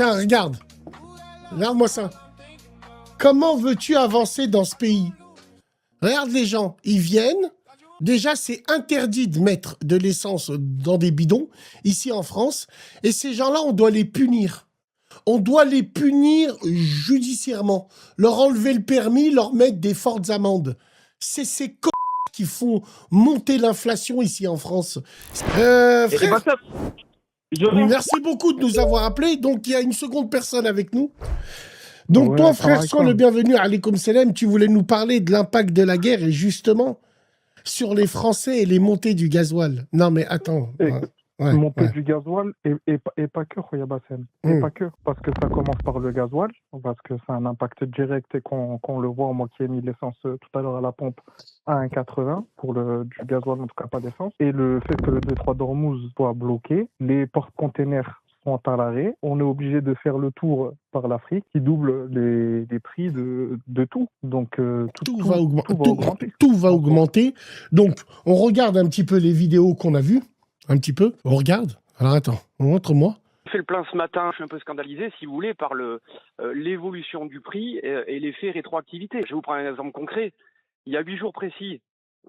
Tiens, regarde. Regarde-moi ça. Comment veux-tu avancer dans ce pays? Regarde les gens, ils viennent. Déjà, c'est interdit de mettre de l'essence dans des bidons, ici en France. Et ces gens-là, on doit les punir. On doit les punir judiciairement. Leur enlever le permis, leur mettre des fortes amendes. C'est ces qui font monter l'inflation ici en France. Frère, merci beaucoup de nous avoir appelés. Donc, il y a une seconde personne avec nous. Donc, toi, frère, sois le bienvenu. Alaykoum salam. Tu voulais nous parler de l'impact de la guerre et justement sur les Français et les montées du gasoil. Non, mais attends. Montée du gasoil et pas que, Khoya Bassem. Et pas que, parce que ça commence par le gasoil, parce que c'est un impact direct et qu'on le voit, moi qui ai mis l'essence tout à l'heure à la pompe à 1,80 pour du gasoil, en tout cas pas d'essence. Et le fait que le détroit d'Ormuz soit bloqué, les porte-containers sont à l'arrêt, on est obligé de faire le tour par l'Afrique qui double les prix de tout. Donc tout va augmenter. Tout va augmenter. Donc on regarde un petit peu les vidéos qu'on a vues. Un petit peu. On regarde. Alors attends, montre-moi. J'ai fait le plein ce matin, je suis un peu scandalisé, si vous voulez, par l'évolution du prix et l'effet rétroactivité. Je vais vous prendre un exemple concret. Il y a 8 jours précis,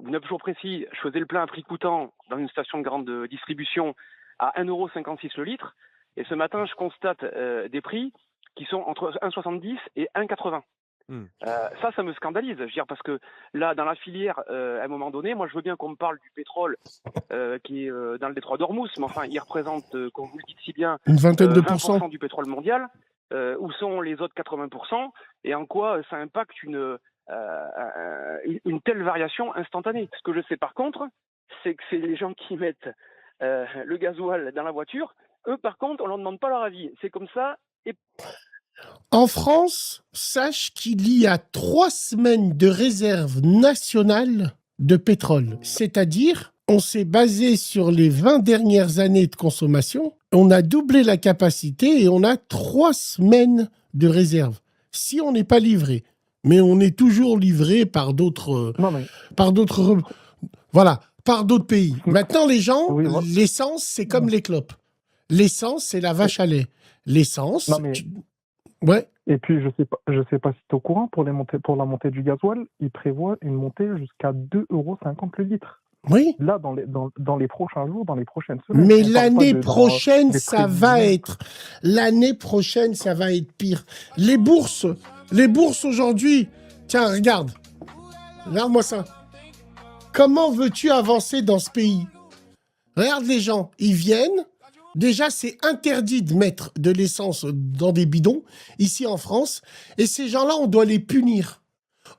9 jours précis, je faisais le plein à prix coûtant dans une station de grande distribution à 1,56 € le litre. Et ce matin, je constate des prix qui sont entre 1,70 et 1,80. Ça me scandalise, je veux dire, parce que là, dans la filière, à un moment donné, moi, je veux bien qu'on me parle du pétrole qui est dans le détroit d'Ormuz, mais enfin, il représente, comme vous le dites si bien, une vingtaine de 20% du pétrole mondial. Où sont les autres 80% et en quoi ça impacte une telle variation instantanée. Ce que je sais par contre, c'est que c'est les gens qui mettent le gasoil dans la voiture. Eux, par contre, on ne leur demande pas leur avis. C'est comme ça. Et... En France, sache qu'il y a 3 semaines de réserve nationale de pétrole. C'est-à-dire, on s'est basé sur les 20 dernières années de consommation. On a doublé la capacité et on a 3 semaines de réserve. Si on n'est pas livré, mais on est toujours livré par d'autres... Voilà, par d'autres pays. Maintenant, les gens, l'essence, c'est comme les clopes. L'essence, c'est la vache à lait. L'essence... Ouais. Et puis, je sais pas si tu es au courant, pour la montée du gasoil, ils prévoient une montée jusqu'à 2,50 € le litre. Oui. Là, dans les prochains jours, dans les prochaines semaines. Mais l'année prochaine, ça va être... L'année prochaine, ça va être pire. Les bourses aujourd'hui... Tiens, regarde. Regarde-moi ça. Comment veux-tu avancer dans ce pays? Regarde les gens, ils viennent... Déjà, c'est interdit de mettre de l'essence dans des bidons, ici en France. Et ces gens-là, on doit les punir.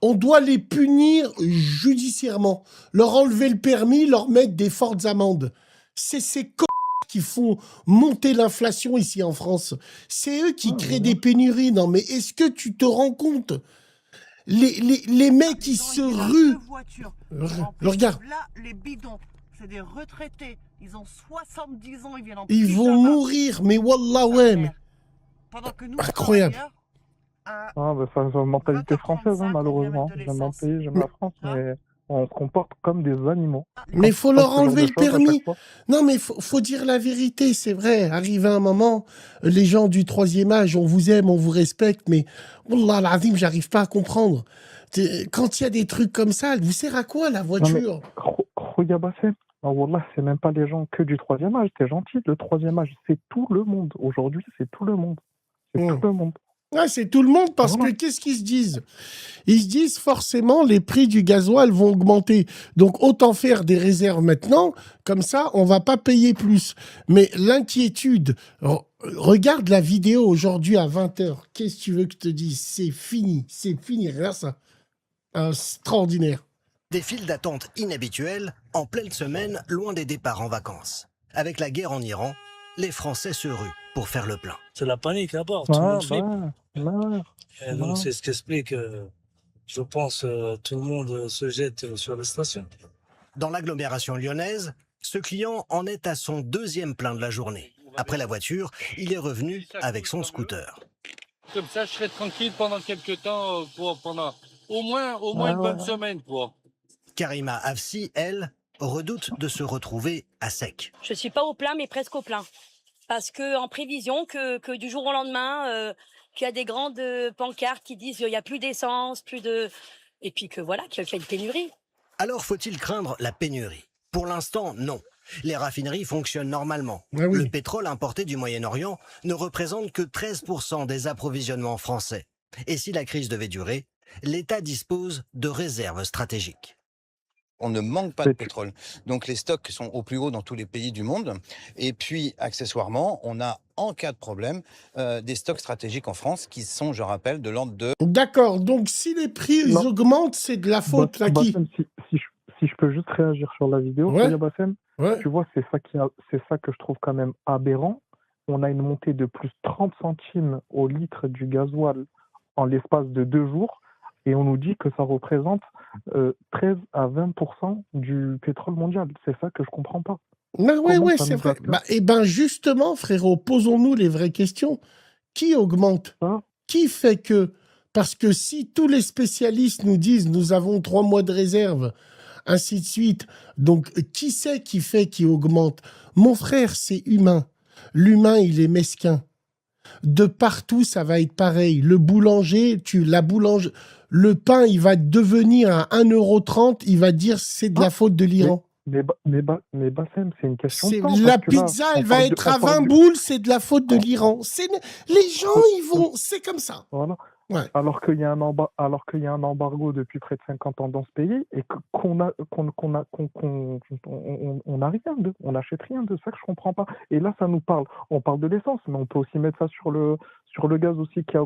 On doit les punir judiciairement. Leur enlever le permis, leur mettre des fortes amendes. C'est ces qui font monter l'inflation ici en France. C'est eux qui créent des pénuries. Non, mais est-ce que tu te rends compte? Les mecs qui se ruent. Regarde. Là, les bidons, c'est des retraités. Ils ont 70 ans, ils viennent en Ils vont mourir, mais wallah, ouais. Mais... Incroyable. C'est une mentalité française, hein, malheureusement. J'aime mon pays, j'aime la France, mais on se comporte comme des animaux. Mais il faut leur enlever le permis. Non, mais faut dire la vérité, c'est vrai. Arrivé un moment, les gens du 3e âge, on vous aime, on vous respecte, mais wallah, l'azim, j'arrive pas à comprendre. Quand il y a des trucs comme ça, elle vous sert à quoi, la voiture? Khoya Bassem. Oh, wallah, c'est même pas les gens que du 3e âge, t'es gentil. Le 3e âge, c'est tout le monde. Aujourd'hui, c'est tout le monde. C'est tout le monde. Ouais, c'est tout le monde parce que qu'est-ce qu'ils se disent? Ils se disent forcément les prix du gasoil vont augmenter. Donc autant faire des réserves maintenant, comme ça on va pas payer plus. Mais l'inquiétude, regarde la vidéo aujourd'hui à 20h. Qu'est-ce que tu veux que je te dise? C'est fini, regarde ça. Extraordinaire. Des files d'attente inhabituelles en pleine semaine, loin des départs en vacances. Avec la guerre en Iran, les Français se ruent pour faire le plein. C'est la panique à bord, tout le monde flippe. Et donc c'est ce qui explique, je pense, tout le monde se jette sur les stations. Dans l'agglomération lyonnaise, ce client en est à son 2e plein de la journée. Après la voiture, il est revenu avec son scooter. Comme ça, je serai tranquille pendant quelques temps, pendant au moins une bonne semaine, quoi. Karima Afsi, elle, redoute de se retrouver à sec. Je suis pas au plein, mais presque au plein. parce que en prévision que du jour au lendemain, qu'il y a des grandes pancartes qui disent qu'il n'y a plus d'essence, et puis que voilà, qu'il y a une pénurie. Alors faut-il craindre la pénurie? Pour l'instant, non. Les raffineries fonctionnent normalement. Ah oui. Le pétrole importé du Moyen-Orient ne représente que 13% des approvisionnements français. Et si la crise devait durer, l'État dispose de réserves stratégiques. On ne manque pas de pétrole. Donc les stocks sont au plus haut dans tous les pays du monde. Et puis, accessoirement, on a, en cas de problème, des stocks stratégiques en France qui sont, je rappelle, de l'ordre de... D'accord, donc si les prix ils augmentent, c'est de la faute à qui? Bassem, si je peux juste réagir sur la vidéo, Ouais. Bassem, tu vois, c'est ça que je trouve quand même aberrant. On a une montée de plus 30 centimes au litre du gasoil en l'espace de 2 jours. Et on nous dit que ça représente 13 à 20% du pétrole mondial. C'est ça que je comprends pas. Ouais, c'est vrai. Eh ben justement, frérot, posons-nous les vraies questions. Qui augmente? Qui fait que? Parce que si tous les spécialistes nous disent nous avons 3 mois de réserve, ainsi de suite, donc qui c'est qui fait qui augmente? Mon frère, c'est humain. L'humain, il est mesquin. De partout, ça va être pareil. Le boulanger, le pain, il va devenir à 1,30 €, il va dire c'est de la faute de l'Iran. Mais Bassem, c'est une question de temps. La pizza, elle va être à 20 boules, c'est de la faute de l'Iran. Les gens, ils vont... C'est comme ça. Voilà. Ouais. Alors qu'il y a un embargo depuis près de 50 ans dans ce pays et qu'on n'a rien d'eux, on n'achète rien de ça que je comprends pas. Et là, on parle de l'essence, mais on peut aussi mettre ça sur le gaz aussi qui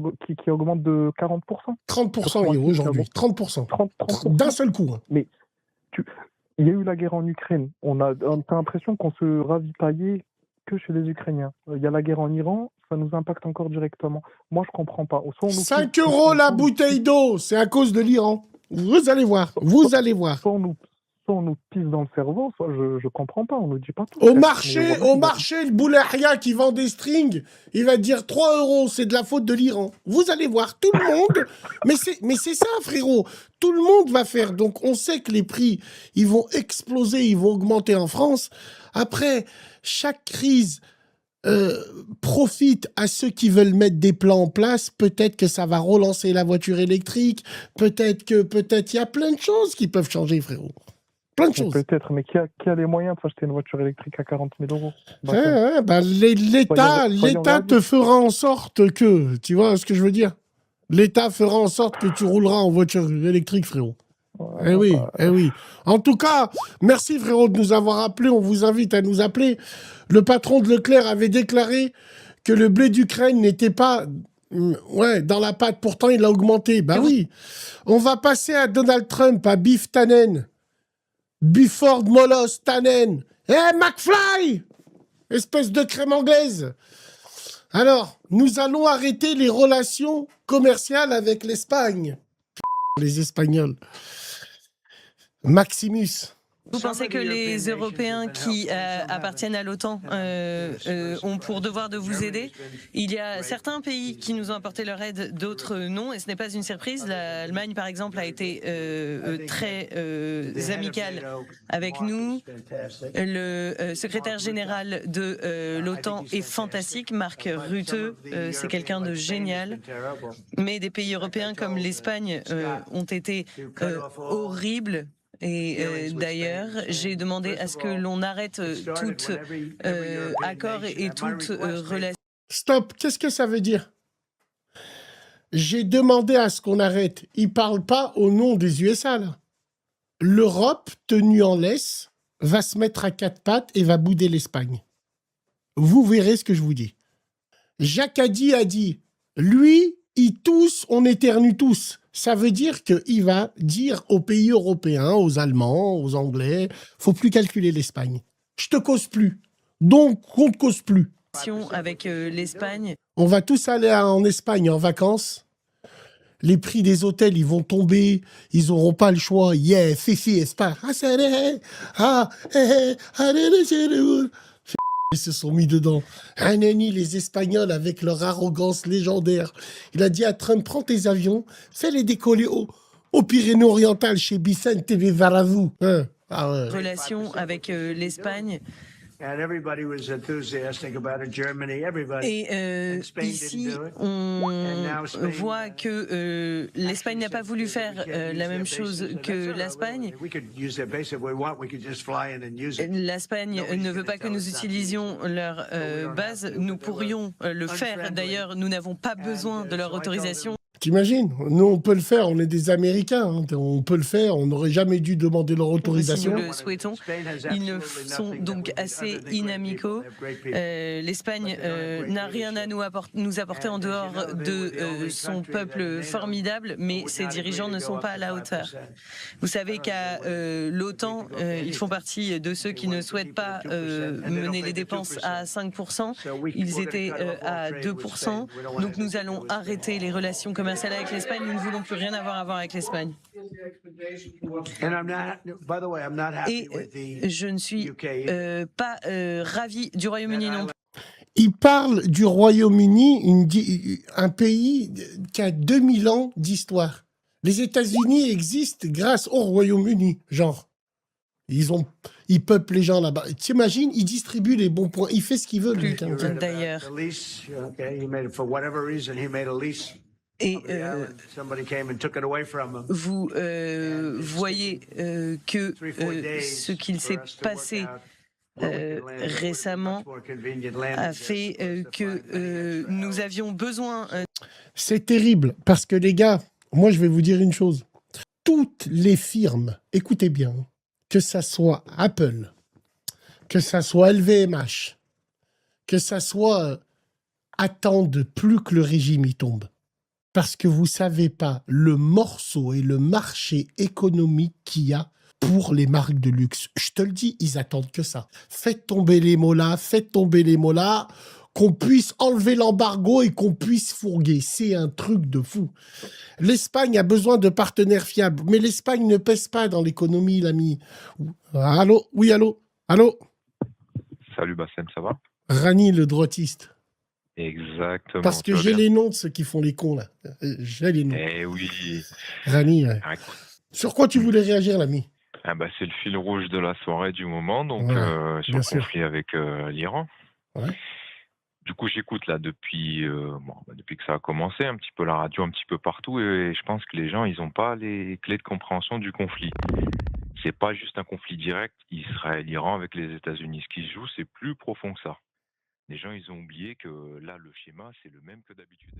augmente de 40%. 30% aujourd'hui, 30%. D'un seul coup. Hein. Mais il y a eu la guerre en Ukraine. On a l'impression qu'on se ravitaillait que chez les Ukrainiens. Il y a la guerre en Iran, ça nous impacte encore directement. Moi, je comprends pas. 5 € la bouteille d'eau, c'est à cause de l'Iran. Vous allez voir, vous allez voir. Soit on nous pisse dans le cerveau, soit je comprends pas, on nous dit pas tout. Au marché, le boularia qui vend des strings, il va dire 3 €, c'est de la faute de l'Iran. Vous allez voir, tout le monde. mais c'est ça, frérot. Tout le monde va faire. Donc, on sait que les prix, ils vont exploser, ils vont augmenter en France. Après, chaque crise profite à ceux qui veulent mettre des plans en place. Peut-être que ça va relancer la voiture électrique. Peut-être il y a plein de choses qui peuvent changer, frérot. Plein de choses. Peut-être, mais qui a les moyens de s'acheter une voiture électrique à 40 000 €? L'État te fera en sorte que... Tu vois ce que je veux dire? L'État fera en sorte que tu rouleras en voiture électrique, frérot. Eh oui. En tout cas, merci frérot de nous avoir appelés. On vous invite à nous appeler. Le patron de Leclerc avait déclaré que le blé d'Ukraine n'était pas dans la pâte. Pourtant, il a augmenté. Bah oui. On va passer à Donald Trump, à Biff Tannen. Bifford Molos Tannen. McFly! Espèce de crème anglaise. Alors, nous allons arrêter les relations commerciales avec l'Espagne. Les Espagnols. Maximus. Vous pensez que les Européens qui appartiennent à l'OTAN ont pour devoir de vous aider? Il y a certains pays qui nous ont apporté leur aide, d'autres non, et ce n'est pas une surprise. L'Allemagne, par exemple, a été très amicale avec nous. Le secrétaire général de l'OTAN est fantastique. Mark Rutte, c'est quelqu'un de génial. Mais des pays européens comme l'Espagne ont été horribles. Et d'ailleurs, j'ai demandé à ce que l'on arrête tout accord et toute relation. Stop, qu'est-ce que ça veut dire? J'ai demandé à ce qu'on arrête. Il ne parle pas au nom des USA, là. L'Europe, tenue en laisse, va se mettre à 4 pattes et va bouder l'Espagne. Vous verrez ce que je vous dis. Jacques Hadi a dit, lui, il tousse, on éternue tous. Ça veut dire qu'il va dire aux pays européens, aux Allemands, aux Anglais, faut plus calculer l'Espagne. Je te cause plus. Donc, on te cause plus. Avec l'Espagne. On va tous aller en Espagne en vacances. Les prix des hôtels, ils vont tomber. Ils n'auront pas le choix. Yeah, Fifi, Espagne. Ils se sont mis dedans. Hanani, les Espagnols, avec leur arrogance légendaire. Il a dit à Trump, prends tes avions, fais-les décoller au Pyrénées-Orientales chez Vicente Vivarazu. Relation avec l'Espagne. Et ici, on voit que l'Espagne n'a pas voulu faire la même chose que l'Espagne. L'Espagne ne veut pas que nous utilisions leur base. Nous pourrions le faire. D'ailleurs, nous n'avons pas besoin de leur autorisation. T'imagines? Nous, on peut le faire, on est des Américains, hein. On peut le faire, on n'aurait jamais dû demander leur autorisation. Si nous le souhaitons, ils ne sont donc assez inamicaux. L'Espagne n'a rien à nous apporter en dehors de son peuple formidable, mais ses dirigeants ne sont pas à la hauteur. Vous savez qu'à l'OTAN, ils font partie de ceux qui ne souhaitent pas mener les dépenses à 5%. Ils étaient à 2%. Donc nous allons arrêter les relations commerciales avec l'Espagne, nous ne voulons plus rien avoir à voir avec l'Espagne. Et je ne suis pas ravi du Royaume-Uni non plus. Il parle du Royaume-Uni, un pays qui a 2000 ans d'histoire. Les États-Unis existent grâce au Royaume-Uni, genre. Ils peuplent les gens là-bas. T'imagines, ils distribuent les bons points. Il fait ce qu'il veut, lui. D'ailleurs. Et vous voyez que ce qu'il s'est passé récemment a fait que nous avions besoin... C'est terrible, parce que les gars, moi je vais vous dire une chose. Toutes les firmes, écoutez bien, que ça soit Apple, que ça soit LVMH, que ça soit... attendent plus que le régime y tombe. Parce que vous ne savez pas le morceau et le marché économique qu'il y a pour les marques de luxe. Je te le dis, ils attendent que ça. Faites tomber les mollahs, qu'on puisse enlever l'embargo et qu'on puisse fourguer. C'est un truc de fou. L'Espagne a besoin de partenaires fiables, mais l'Espagne ne pèse pas dans l'économie, l'ami. Allô? Oui, allô? Allô? Salut Bassem, ça va? Rani, le droitiste. Exactement. Parce que j'ai les noms de ceux qui font les cons, là. J'ai les noms. Eh oui. Rani, sur quoi tu voulais réagir, l'ami? C'est le fil rouge de la soirée du moment, donc sur le conflit avec l'Iran. Ouais. Du coup, j'écoute là depuis que ça a commencé, un petit peu la radio, un petit peu partout, et je pense que les gens, ils n'ont pas les clés de compréhension du conflit. C'est pas juste un conflit direct Israël-Iran avec les États-Unis. Ce qui se joue, c'est plus profond que ça. Les gens, ils ont oublié que là, le schéma, c'est le même que d'habitude.